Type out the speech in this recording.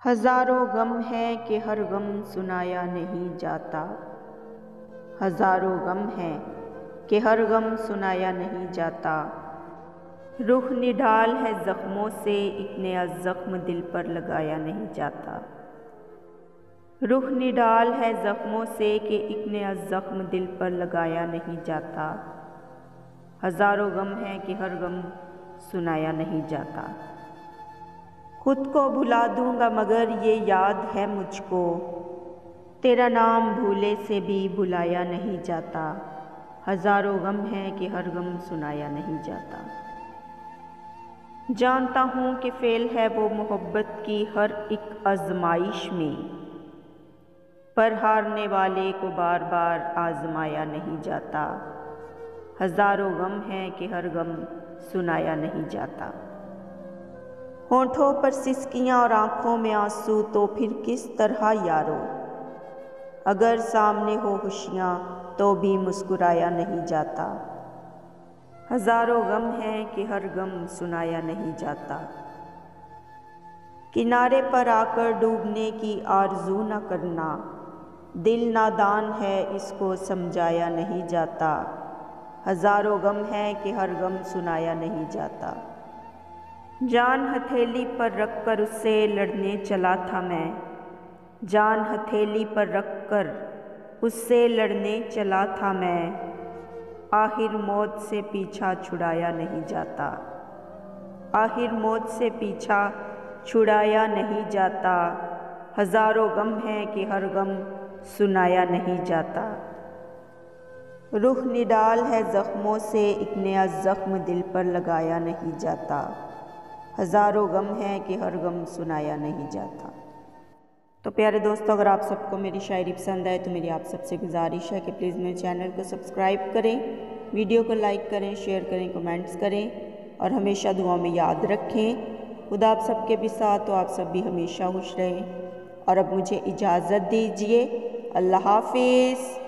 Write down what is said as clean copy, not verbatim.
हजारों गम हैं कि हर गम सुनाया नहीं जाता। हजारों गम हैं कि हर गम सुनाया नहीं जाता। रूह निढाल है जख्मों से, एक नया जख्म दिल पर लगाया नहीं जाता। रूह निढाल है जख्मों से कि एक नया जख्म दिल पर लगाया नहीं जाता। हजारों गम हैं कि हर गम सुनाया नहीं जाता। खुद को भुला दूंगा मगर ये याद है मुझको, तेरा नाम भूले से भी भुलाया नहीं जाता। हजारों गम हैं कि हर गम सुनाया नहीं जाता। जानता हूँ कि फेल है वो मोहब्बत की हर एक आजमाइश में, पर हारने वाले को बार बार आजमाया नहीं जाता। हजारों गम हैं कि हर गम सुनाया नहीं जाता। होठों पर सिसकियाँ और आँखों में आंसू तो फिर किस तरह यारो, अगर सामने हो खुशियाँ तो भी मुस्कुराया नहीं जाता। हजारों गम हैं कि हर गम सुनाया नहीं जाता। किनारे पर आकर डूबने की आरज़ू न करना, दिल नादान है इसको समझाया नहीं जाता। हजारों गम हैं कि हर गम सुनाया नहीं जाता। जान हथेली पर रखकर उससे लड़ने चला था मैं, जान हथेली पर रखकर उससे लड़ने चला था मैं। आखिर मौत से पीछा छुड़ाया नहीं जाता। आखिर मौत से पीछा छुड़ाया नहीं जाता। हजारों गम हैं कि हर गम सुनाया नहीं जाता। रूह निडाल है जख्मों से, एक नया जख्म दिल पर लगाया नहीं जाता। हजारों गम हैं कि हर गम सुनाया नहीं जाता। तो प्यारे दोस्तों, अगर आप सबको मेरी शायरी पसंद आए तो मेरी आप सबसे गुजारिश है कि प्लीज़ मेरे चैनल को सब्सक्राइब करें, वीडियो को लाइक करें, शेयर करें, कमेंट्स करें और हमेशा दुआओं में याद रखें। खुदा आप सबके भी साथ, तो आप सब भी हमेशा खुश रहें। और अब मुझे इजाज़त दीजिए। अल्लाह हाफिज़।